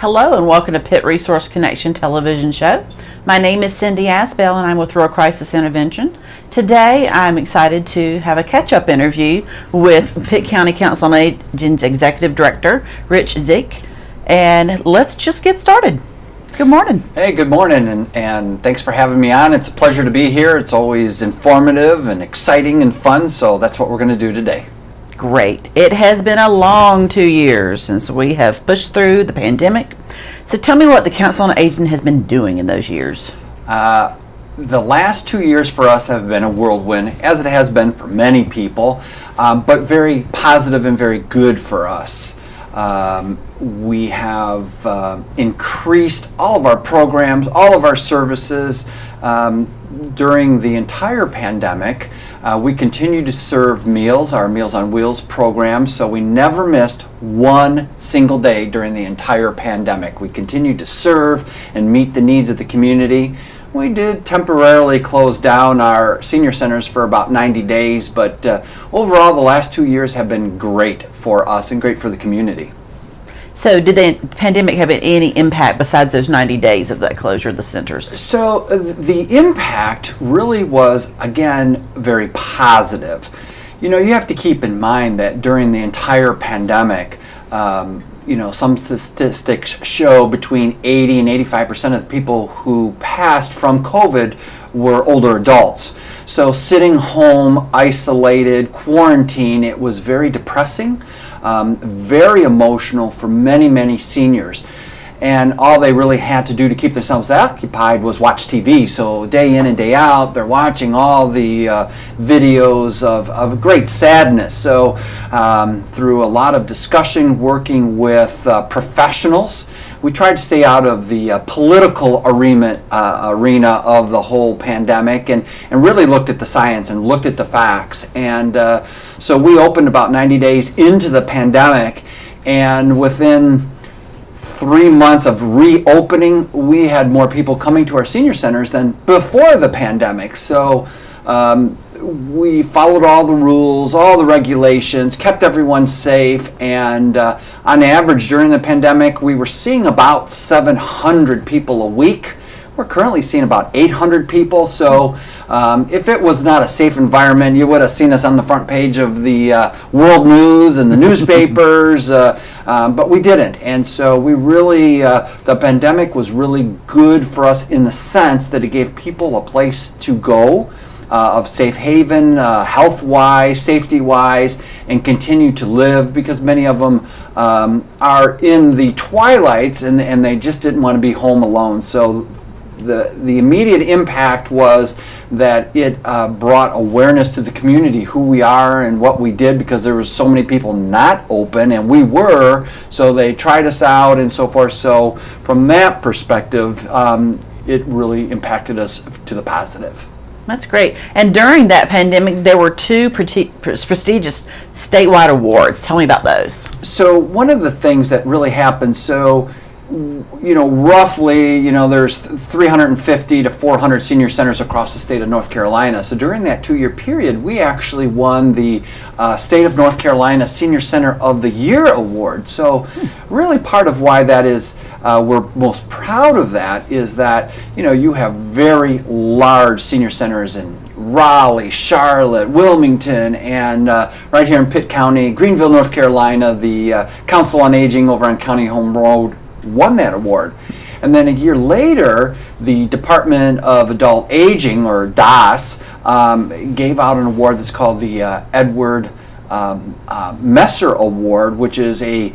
Hello and welcome to Pitt Resource Connection television show. My name is Cindy Asbell and I'm with Rural Crisis Intervention. Today I'm excited to have a catch-up interview with Pitt County Council on Aging's Executive Director, Rich Zeck. And let's just get started. Good morning. Hey, good morning, and thanks for having me on. It's a pleasure to be here. It's always informative and exciting and fun, so that's what we're going to do today. Great. It has been a long 2 years since we have pushed through the pandemic. So tell me what the Council on Aging has been doing in those years. The last 2 years for us have been a whirlwind, as it has been for many people, but very positive and very good for us. We have increased all of our programs, all of our services during the entire pandemic. We continue to serve meals, our Meals on Wheels program, so we never missed one single day during the entire pandemic. We continued to serve and meet the needs of the community. We did temporarily close down our senior centers for about 90 days, but overall the last 2 years have been great for us and great for the community. So did the pandemic have any impact besides those 90 days of that closure of the centers? So the impact really was, again, very positive. You know, you have to keep in mind that during the entire pandemic, some statistics show between 80 and 85% of the people who passed from COVID were older adults. So sitting home, isolated, quarantined, it was very depressing, very emotional for many, many seniors. And all they really had to do to keep themselves occupied was watch TV. So day in and day out, they're watching all the videos of great sadness. So through a lot of discussion, working with professionals, we tried to stay out of the political arena of the whole pandemic and really looked at the science and looked at the facts. And so we opened about 90 days into the pandemic, and within 3 months of reopening, we had more people coming to our senior centers than before the pandemic. So we followed all the rules, all the regulations, kept everyone safe, and on average during the pandemic, we were seeing about 700 people a week. We're currently seeing about 800 people, so if it was not a safe environment, you would have seen us on the front page of the world news and the newspapers, but we didn't. And so we really, the pandemic was really good for us in the sense that it gave people a place to go, of safe haven, health-wise, safety-wise, and continue to live, because many of them are in the twilights and they just didn't want to be home alone. So the immediate impact was that it brought awareness to the community who we are and what we did, because there was so many people not open and we were, so they tried us out and so forth. So from that perspective, it really impacted us to the positive. That's great. And during that pandemic, there were two prestigious statewide awards. Tell me about those. So one of the things that really happened, roughly, there's 350 to 400 senior centers across the state of North Carolina. So during that 2 year period, we actually won the State of North Carolina Senior Center of the Year Award. So really part of why that is, we're most proud of that, is that, you have very large senior centers in Raleigh, Charlotte, Wilmington, and right here in Pitt County, Greenville, North Carolina, the Council on Aging over on County Home Road won that award. And then a year later, the Department of Adult Aging, or DAS, gave out an award that's called the Edward Messer Award, which is a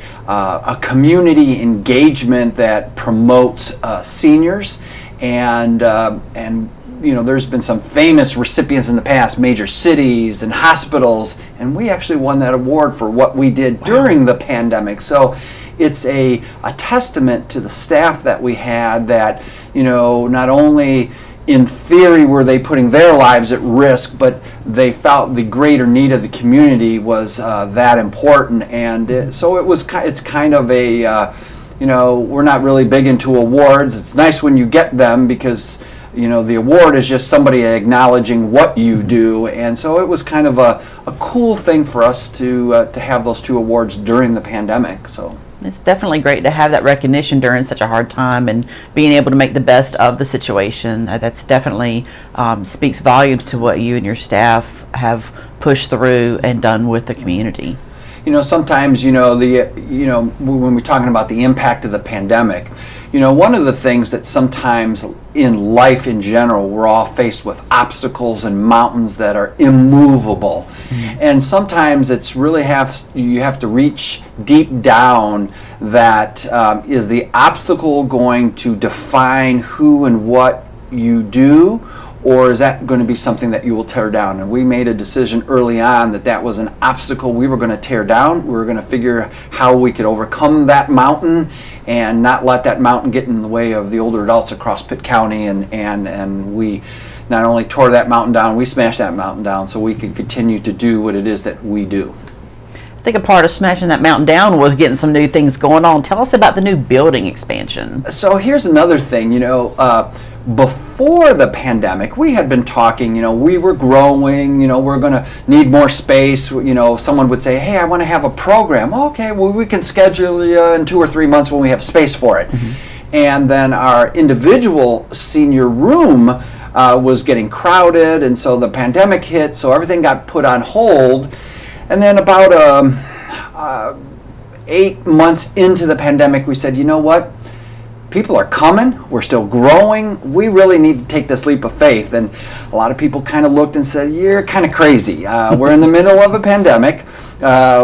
community engagement that promotes seniors, and there's been some famous recipients in the past, major cities and hospitals, and we actually won that award for what we did during the pandemic. So it's a testament to the staff that we had, that, not only in theory were they putting their lives at risk, but they felt the greater need of the community was that important. And it's kind of a, we're not really big into awards. It's nice when you get them, because the award is just somebody acknowledging what you do, and so it was kind of a cool thing for us to have those two awards during the pandemic. So It's definitely great to have that recognition during such a hard time and being able to make the best of the situation. That's definitely speaks volumes to what you and your staff have pushed through and done with the community. Sometimes, when we're talking about the impact of the pandemic, one of the things that sometimes in life in general, we're all faced with obstacles and mountains that are immovable. Mm-hmm. And sometimes it's really you have to reach deep down that is the obstacle going to define who and what you do, or is that going to be something that you will tear down? And we made a decision early on that was an obstacle we were going to tear down. We were going to figure how we could overcome that mountain and not let that mountain get in the way of the older adults across Pitt County. And we not only tore that mountain down, we smashed that mountain down so we could continue to do what it is that we do. I think a part of smashing that mountain down was getting some new things going on. Tell us about the new building expansion. So here's another thing, before the pandemic, we had been talking, we were growing, we're going to need more space. Someone would say, hey, I want to have a program. Okay, well, we can schedule you in 2 or 3 months when we have space for it. Mm-hmm. And then our individual senior room was getting crowded, and so the pandemic hit, so everything got put on hold. And then about 8 months into the pandemic, we said, you know what? People are coming. We're still growing. We really need to take this leap of faith. And a lot of people kind of looked and said, you're kind of crazy. We're in the middle of a pandemic.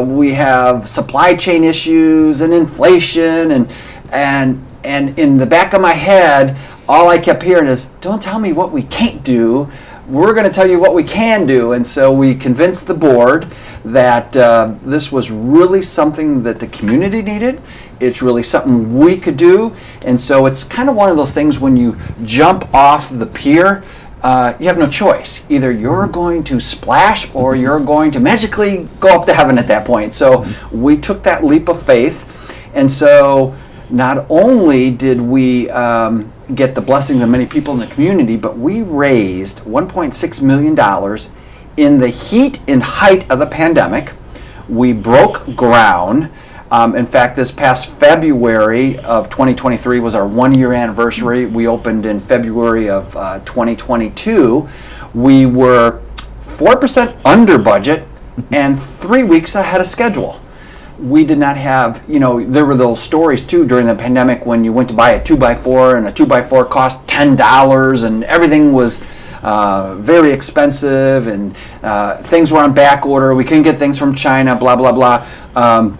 We have supply chain issues and inflation. And in the back of my head, all I kept hearing is, don't tell me what we can't do. We're going to tell you what we can do. And so we convinced the board that this was really something that the community needed. It's really something we could do. And so it's kind of one of those things when you jump off the pier, you have no choice. Either you're going to splash or you're going to magically go up to heaven at that point. So we took that leap of faith. And so not only did we get the blessings of many people in the community, but we raised $1.6 million in the heat and height of the pandemic. We broke ground. In fact, this past February of 2023 was our 1-year anniversary. We opened in February of 2022. We were 4% under budget and 3 weeks ahead of schedule. We did not have, there were those stories too during the pandemic when you went to buy a 2x4 and a 2x4 cost $10 and everything was very expensive and things were on back order. We couldn't get things from China, blah, blah, blah.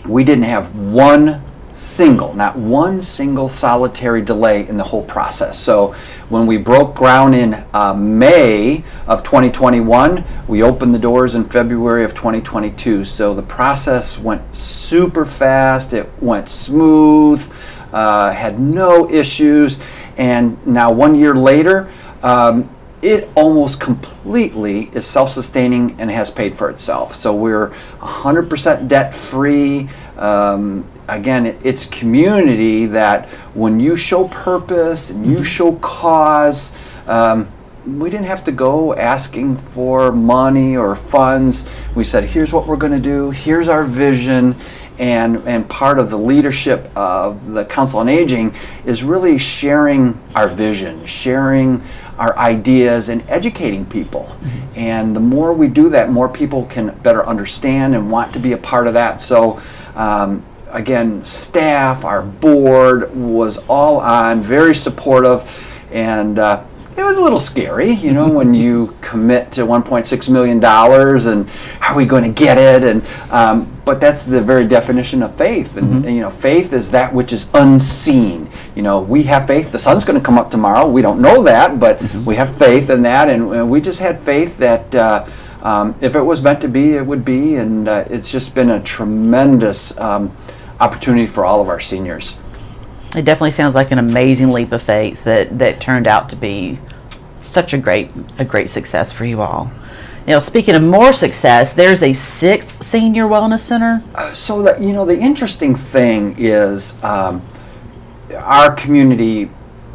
We didn't have not one single solitary delay in the whole process. So when we broke ground in May of 2021, we opened the doors in February of 2022. So the process went super fast. It went smooth, had no issues. And now 1 year later, it almost completely is self-sustaining and has paid for itself. So we're 100% debt-free. Again, it's community that when you show purpose and you show cause, we didn't have to go asking for money or funds. We said, here's what we're going to do, here's our vision, and part of the leadership of the Council on Aging is really sharing our vision, sharing our ideas, and educating people. Mm-hmm. And the more we do that, more people can better understand and want to be a part of that. So again, staff, our board was all on, very supportive, and it was a little scary, when you commit to $1.6 million and are we going to get it? And but that's the very definition of faith. And, Mm-hmm. Faith is that which is unseen. We have faith. The sun's going to come up tomorrow. We don't know that, but mm-hmm. we have faith in that. And we just had faith that if it was meant to be, it would be. And it's just been a tremendous opportunity for all of our seniors. It definitely sounds like an amazing leap of faith that turned out to be such a great success for you all. Speaking of more success, there's a 6th senior wellness center. So the interesting thing is our community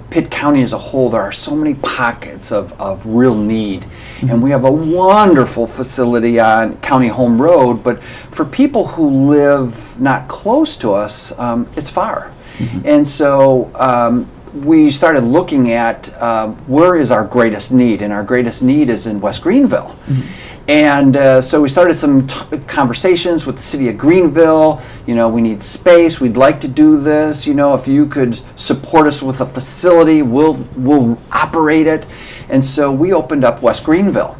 Pitt County as a whole, there are so many pockets of real need. And we have a wonderful facility on County Home Road, but for people who live not close to us, it's far. And so we started looking at where is our greatest need, and our greatest need is in West Greenville. And so we started some conversations with the city of Greenville. You know, we need space. We'd like to do this. You know, if you could support us with a facility, we'll operate it. And so we opened up West Greenville.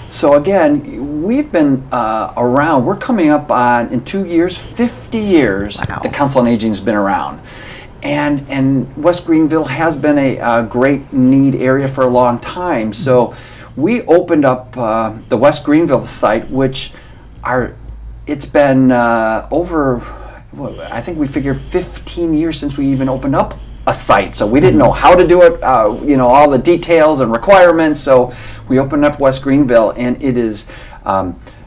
So again, we've been around. We're coming up on, in 2 years, 50 years. Wow. The Council on Aging's been around. And West Greenville has been a great need area for a long time. So we opened up the West Greenville site, which it's been over, I think we figured 15 years since we even opened up a site. So we didn't know how to do it, you know, all the details and requirements. So we opened up West Greenville, and it is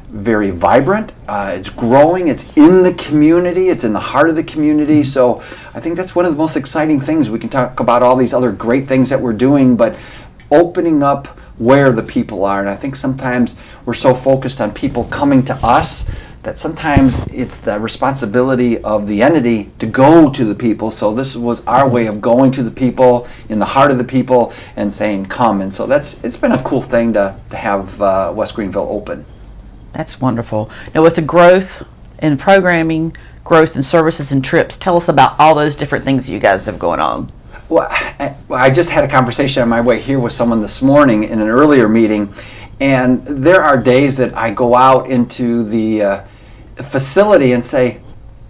very vibrant. It's growing. It's in the community. It's in the heart of the community. So I think that's one of the most exciting things. We can talk about all these other great things that we're doing, but opening up where the people are. And I think sometimes we're so focused on people coming to us that sometimes it's the responsibility of the entity to go to the people. So this was our way of going to the people, in the heart of the people, and saying, come. And so it's been a cool thing to have West Greenville open. That's wonderful. Now, with the growth in programming, growth in services and trips, tell us about all those different things you guys have going on. Well, I just had a conversation on my way here with someone this morning in an earlier meeting, and there are days that I go out into the facility and say,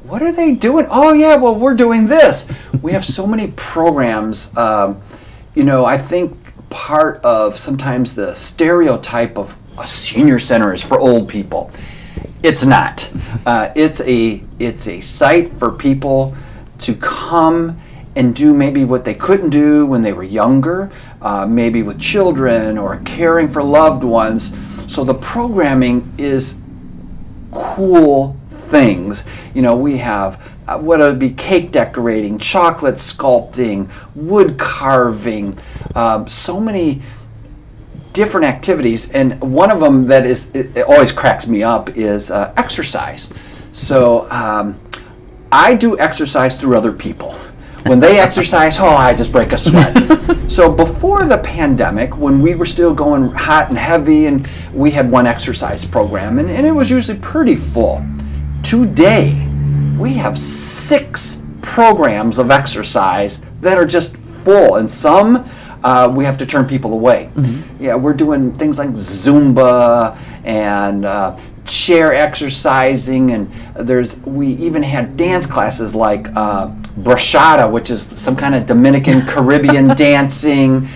what are they doing? Oh yeah, well, we're doing this. We have so many programs. You know, I think part of sometimes the stereotype of a senior center is for old people. It's not. It's a site for people to come and do maybe what they couldn't do when they were younger, maybe with children or caring for loved ones. So the programming is cool things. You know, we have what would be cake decorating, chocolate sculpting, wood carving, so many different activities. And one of them that it always cracks me up is exercise. So I do exercise through other people. When they exercise, I just break a sweat. So before the pandemic, when we were still going hot and heavy, and we had one exercise program, and it was usually pretty full. Today, we have 6 programs of exercise that are just full, and some we have to turn people away. Yeah, we're doing things like Zumba and chair exercising, and we even had dance classes like brachata, which is some kind of Dominican Caribbean dancing.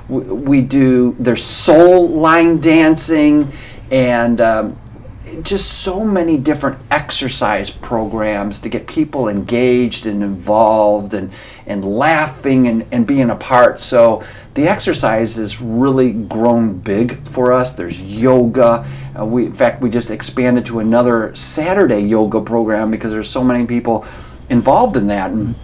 There's soul line dancing, and just so many different exercise programs to get people engaged and involved and laughing and being a part. So the exercise has really grown big for us. There's yoga. In fact, we just expanded to another Saturday yoga program because there's so many people involved in that. And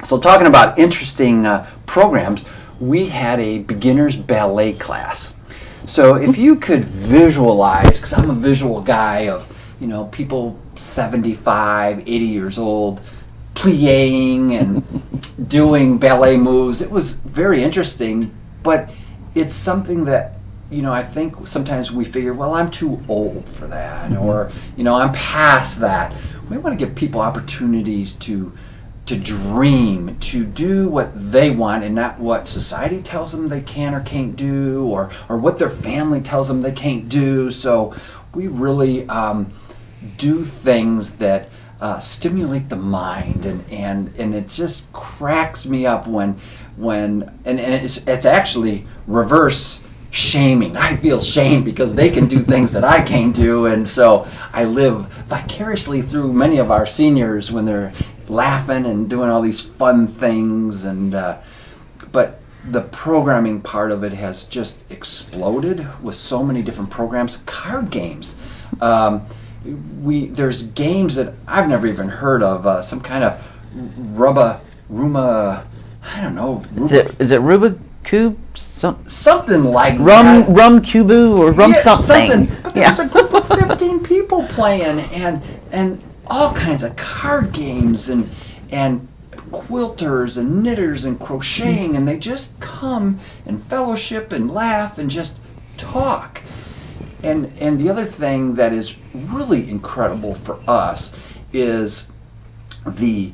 so talking about interesting programs, we had a beginner's ballet class. So if you could visualize, because I'm a visual guy of, you know, people 75, 80 years old, plie-ing and doing ballet moves, it was very interesting, but it's something that, you know, I think sometimes we figure, well, I'm too old for that, or, you know, I'm past that. We want to give people opportunities to dream, to do what they want and not what society tells them they can or can't do, or what their family tells them they can't do. So we really do things that stimulate the mind, and it just cracks me up when it's actually reverse shaming. I feel shame because they can do things that I can't do, and so I live vicariously through many of our seniors when they're laughing and doing all these fun things. And but the programming part of it has just exploded with so many different programs. Card games. There's games that I've never even heard of. Some kind of Ruma I don't know. Is it Rubik Cube? Something like rum that. Rum Cubu or rum something. But there was a group of 15 people playing, and all kinds of card games and quilters and knitters and crocheting, and they just come and fellowship and laugh and just talk. And the other thing that is really incredible for us is the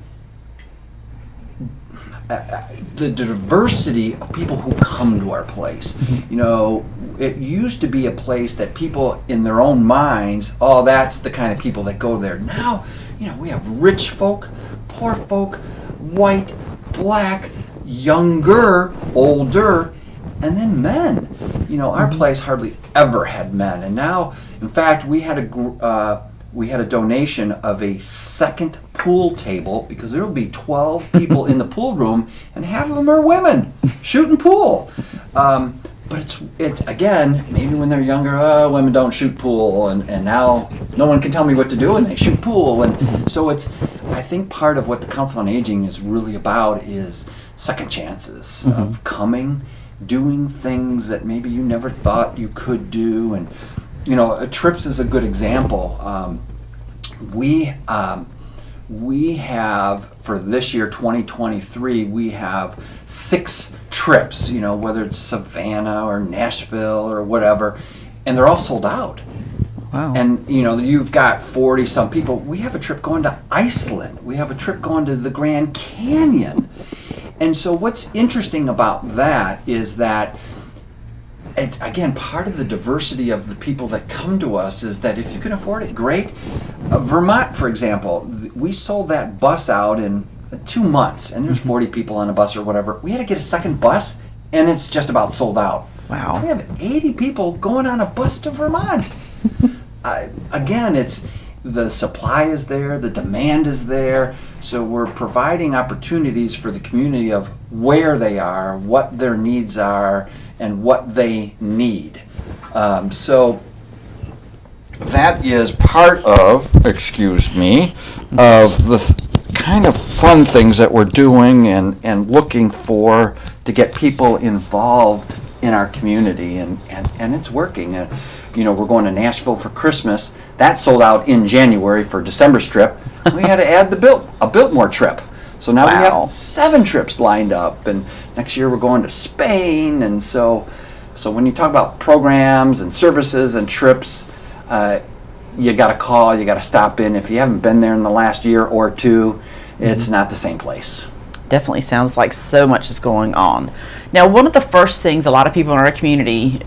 diversity of people who come to our place. You know, it used to be a place that people in their own minds, oh, that's the kind of people that go there. Now, you know, we have rich folk, poor folk, white, black, younger, older, and then men. You know, our place hardly ever had men, and now, in fact, we had a donation of a second pool table because there will be 12 people in the pool room, and half of them are women shooting pool. But it's again, maybe when they're younger, women don't shoot pool, and now no one can tell me what to do, and they shoot pool, and so it's. I think part of what the Council on Aging is really about is second chances of coming, doing things that maybe you never thought you could do, and you know, trips is a good example. We have, for this year, 2023, we have 6 trips, you know, whether it's Savannah or Nashville or whatever, and they're all sold out. Wow. And, you know, you've got 40-some people. We have a trip going to Iceland. We have a trip going to the Grand Canyon. And so what's interesting about that is that it's, again, part of the diversity of the people that come to us is that if you can afford it, great. Vermont, for example, we sold that bus out in 2 months, and there's 40 people on a bus or whatever. We had to get a second bus, and it's just about sold out. Wow. We have 80 people going on a bus to Vermont. Again, it's the supply is there, the demand is there, so we're providing opportunities for the community of where they are, what their needs are, and what they need. So that is part of, excuse me, of the kind of fun things that we're doing and looking for to get people involved in our community, and it's working. You know, we're going to Nashville for Christmas. That sold out in January for December's trip. We had to add a Biltmore trip. So now we have 7 trips lined up, and next year we're going to Spain. And so when you talk about programs and services and trips, you got to call, you got to stop in. If you haven't been there in the last year or two, it's not the same place. Definitely sounds like so much is going on. Now, one of the first things a lot of people in our community,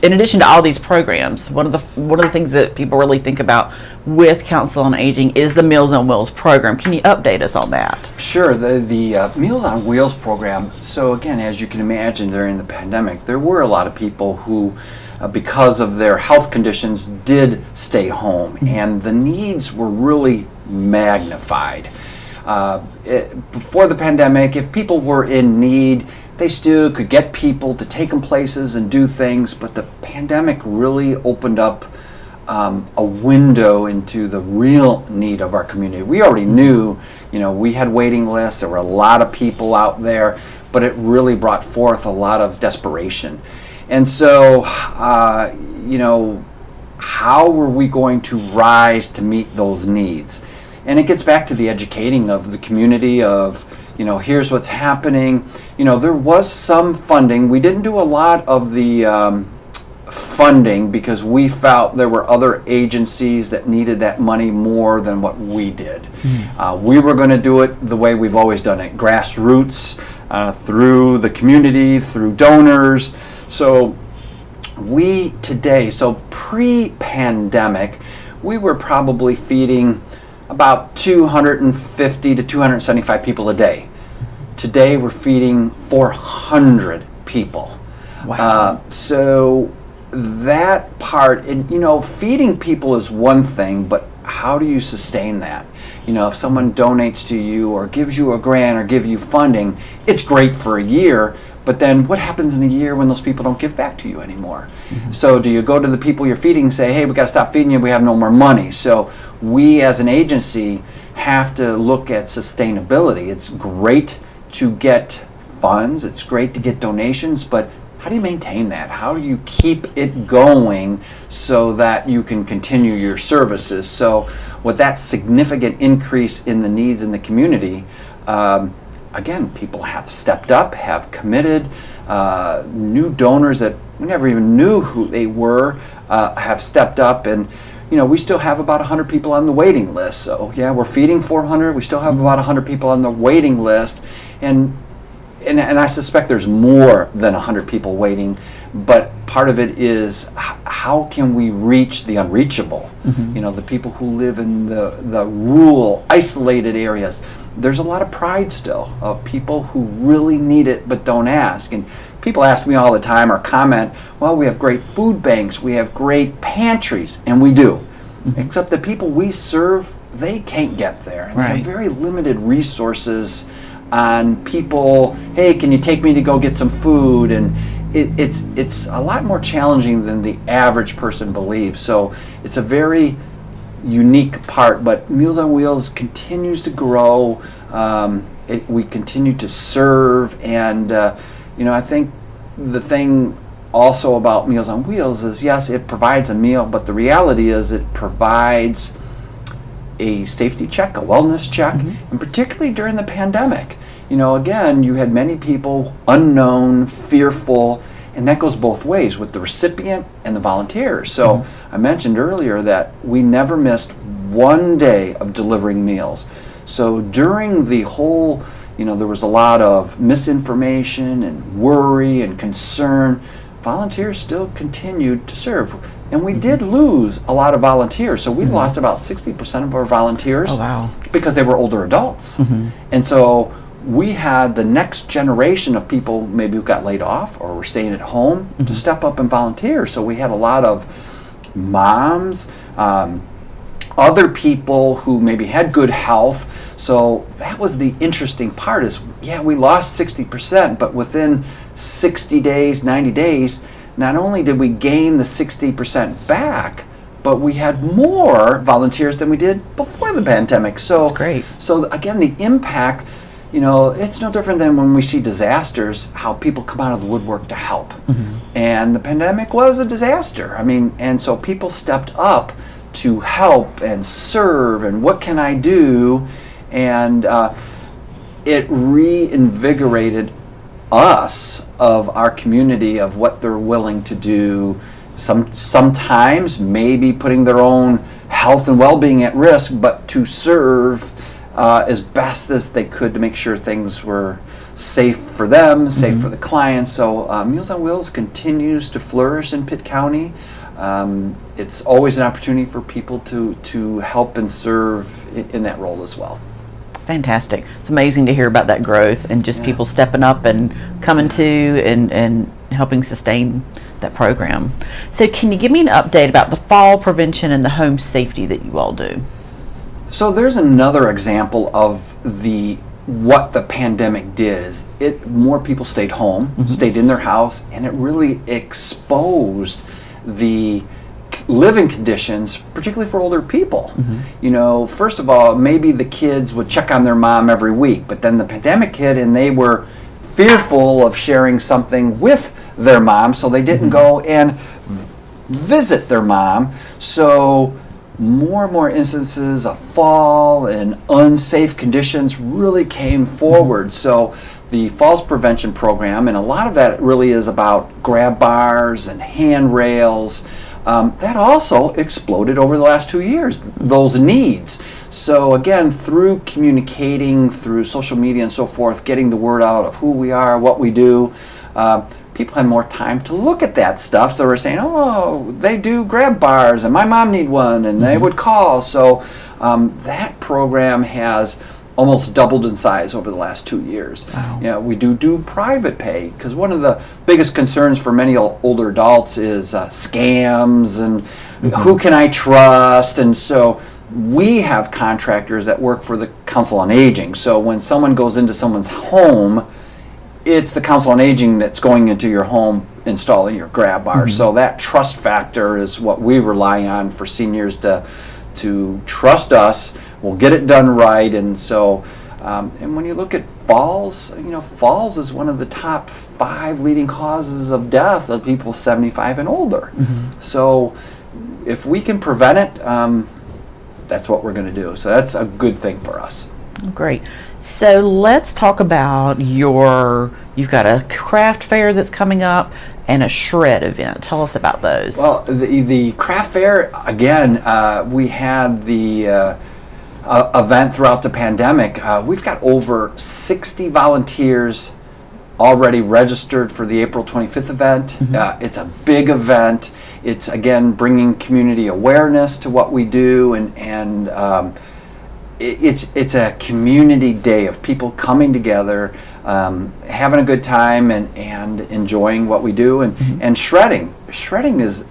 in addition to all these programs, one of the things that people really think about with Council on Aging is the Meals on Wheels program. Can you update us on that? Sure. The Meals on Wheels program. So again, as you can imagine, during the pandemic, there were a lot of people who, because of their health conditions, did stay home, and the needs were really magnified. Before the pandemic, if people were in need, they still could get people to take them places and do things, but the pandemic really opened up a window into the real need of our community. We already knew, you know, we had waiting lists, there were a lot of people out there, but it really brought forth a lot of desperation. And so, you know, how were we going to rise to meet those needs? And it gets back to the educating of the community of, you know, here's what's happening. You know, there was some funding. We didn't do a lot of the funding because we felt there were other agencies that needed that money more than what we did. We were going to do it the way we've always done it, grassroots, through the community, through donors. So we today, so pre-pandemic, we were probably feeding about 250 to 275 people a day. Today we're feeding 400 people. Wow. So that part, and you know, feeding people is one thing, but how do you sustain that? You know, if someone donates to you or gives you a grant or give you funding, it's great for a year, but then what happens in a year when those people don't give back to you anymore? So do you go to the people you're feeding and say, hey, we got to stop feeding you, we have no more money? So we as an agency have to look at sustainability. It's great to get funds. It's great to get donations, but how do you maintain that? How do you keep it going so that you can continue your services? So with that significant increase in the needs in the community, again, people have stepped up, have committed. New donors that we never even knew who they were have stepped up, and we still have about 100 people on the waiting list. So yeah, we're feeding 400. We still have about 100 people on the waiting list, and I suspect there's more than 100 people waiting. But part of it is how can we reach the unreachable? The people who live in the rural, isolated areas. There's a lot of pride still of people who really need it but don't ask. And people ask me all the time or comment, well, we have great food banks, we have great pantries, and we do. Except the people we serve, they can't get there. And they have very limited resources on people, hey, can you take me to go get some food? And it's a lot more challenging than the average person believes. So it's a very unique part, but Meals on Wheels continues to grow. We continue to serve, and I think the thing also about Meals on Wheels is, yes, it provides a meal, but the reality is it provides a safety check, a wellness check, and particularly during the pandemic. Again, you had many people unknown, fearful, and that goes both ways with the recipient and the volunteers. So I mentioned earlier that we never missed one day of delivering meals. So during the whole, there was a lot of misinformation and worry and concern. Volunteers still continued to serve. And we did lose a lot of volunteers. So we lost about 60% of our volunteers because they were older adults. And so we had the next generation of people maybe who got laid off or were staying at home to step up and volunteer. So we had a lot of moms, other people who maybe had good health. So that was the interesting part is, yeah, we lost 60%, but within 60 days, 90 days, not only did we gain the 60% back, but we had more volunteers than we did before the pandemic. So that's great. So again, the impact, it's no different than when we see disasters, how people come out of the woodwork to help. And the pandemic was a disaster. And so people stepped up to help and serve, and what can I do? And it reinvigorated us of our community of what they're willing to do. Sometimes maybe putting their own health and well-being at risk, but to serve as best as they could to make sure things were safe for them, safe for the clients. So Meals on Wheels continues to flourish in Pitt County. It's always an opportunity for people to help and serve in that role as well. Fantastic. It's amazing to hear about that growth and just people stepping up and coming to and helping sustain that program. So can you give me an update about the fall prevention and the home safety that you all do? So there's another example of what the pandemic did is more people stayed home, stayed in their house, and it really exposed the living conditions, particularly for older people. First of all, maybe the kids would check on their mom every week, but then the pandemic hit and they were fearful of sharing something with their mom, so they didn't go and visit their mom. So more and more instances of fall and unsafe conditions really came forward. So the falls prevention program, and a lot of that really is about grab bars and handrails, that also exploded over the last 2 years, those needs. So again, through communicating, through social media and so forth, getting the word out of who we are, what we do, people had more time to look at that stuff. So we're saying, oh, they do grab bars, and my mom need one, and they would call. So that program has almost doubled in size over the last 2 years. Wow. We do private pay, because one of the biggest concerns for many older adults is scams and who can I trust. And so we have contractors that work for the Council on Aging. So when someone goes into someone's home, it's the Council on Aging that's going into your home installing your grab bar. So that trust factor is what we rely on for seniors to trust us. We'll get it done right. And so, and when you look at falls, falls is one of the top 5 leading causes of death of people 75 and older. So if we can prevent it, that's what we're going to do. So that's a good thing for us. Great. So let's talk about you've got a craft fair that's coming up and a shred event. Tell us about those. Well, the craft fair, again, we had the event throughout the pandemic. We've got over 60 volunteers already registered for the April 25th event. It's a big event. It's, again, bringing community awareness to what we do, and it's a community day of people coming together, having a good time, and enjoying what we do, and shredding. Shredding is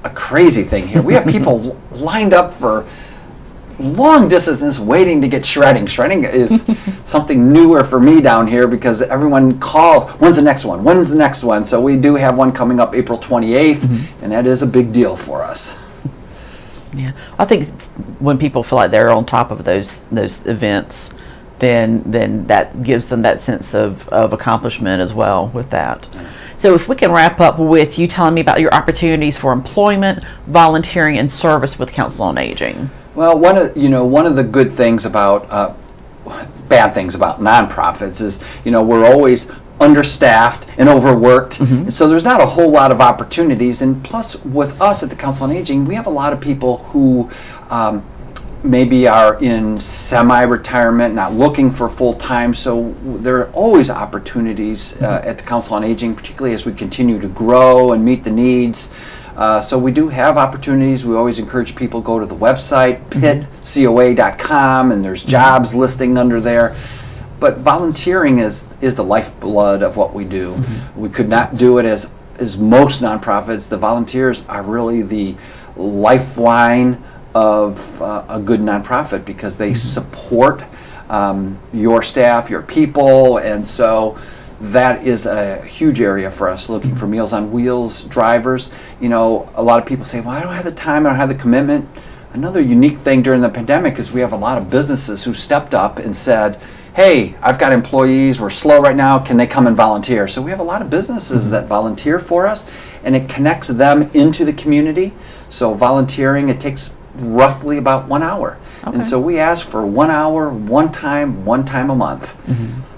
a crazy thing here. We have people lined up for long distances waiting to get shredding. Shredding is something newer for me down here because everyone calls, when's the next one? When's the next one? So we do have one coming up April 28th, and that is a big deal for us. Yeah, I think when people feel like they're on top of those events, then that gives them that sense of accomplishment as well with that. So if we can wrap up with you telling me about your opportunities for employment, volunteering, and service with Council on Aging. Well, one of the good things about bad things about nonprofits is we're always understaffed and overworked, and so there's not a whole lot of opportunities. And plus, with us at the Council on Aging, we have a lot of people who maybe are in semi-retirement, not looking for full-time, so there are always opportunities at the Council on Aging, particularly as we continue to grow and meet the needs. So we do have opportunities. We always encourage people to go to the website, pittcoa.com, and there's jobs listing under there. But volunteering is the lifeblood of what we do. We could not do it as most nonprofits. The volunteers are really the lifeline of a good nonprofit because they support your staff, your people, and so that is a huge area for us, looking for Meals on Wheels drivers. A lot of people say, well, I don't have the time, I don't have the commitment. Another unique thing during the pandemic is we have a lot of businesses who stepped up and said, hey, I've got employees, we're slow right now, can they come and volunteer? So we have a lot of businesses that volunteer for us, and it connects them into the community. So volunteering, it takes roughly about 1 hour. Okay. And so we ask for 1 hour, one time a month.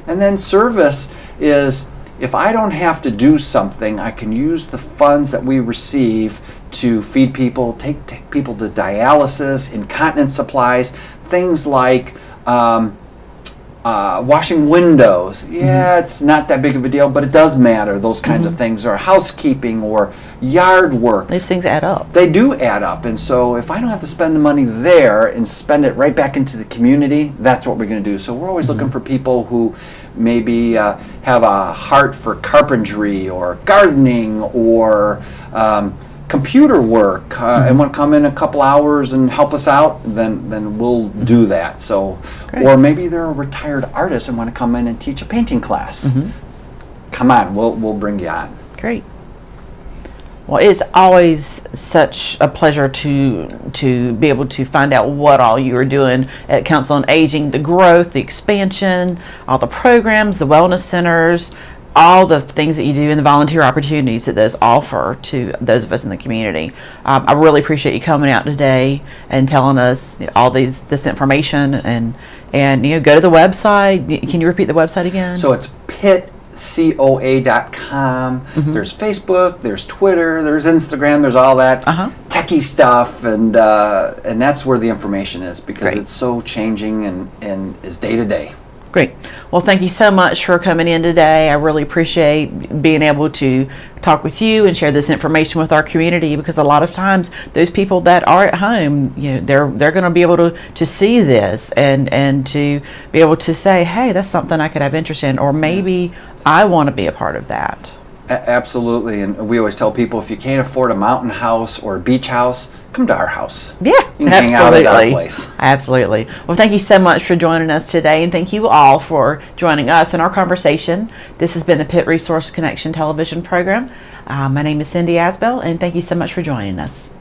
And then service is, if I don't have to do something, I can use the funds that we receive to feed people, take people to dialysis, incontinence supplies, things like washing windows. Yeah, it's not that big of a deal, but it does matter, those kinds of things, or housekeeping or yard work. These things add up. They do add up, and so if I don't have to spend the money there and spend it right back into the community, that's what we're going to do. So we're always looking for people who maybe have a heart for carpentry or gardening or computer work and want to come in a couple hours and help us out, then we'll do that. So, or maybe they're a retired artist and want to come in and teach a painting class. Come on, we'll bring you on. Great. Well, it's always such a pleasure to be able to find out what all you are doing at Council on Aging, the growth, the expansion, all the programs, the wellness centers, all the things that you do and the volunteer opportunities that those offer to those of us in the community. I really appreciate you coming out today and telling us all this information, and go to the website. Can you repeat the website again? So it's pittcoa.com. There's Facebook, there's Twitter, there's Instagram, there's all that techie stuff, and that's where the information is, because it's so changing and is day to day. Great. Well, thank you so much for coming in today. I really appreciate being able to talk with you and share this information with our community, because a lot of times those people that are at home, they're going to be able to see this and to be able to say, hey, that's something I could have interest in, or maybe I want to be a part of that. Absolutely. And we always tell people, if you can't afford a mountain house or a beach house, come to our house. Yeah, you can hang out at our place. Absolutely. Well, thank you so much for joining us today, and thank you all for joining us in our conversation. This has been the Pitt Resource Connection television program. My name is Cindy Asbell, and thank you so much for joining us.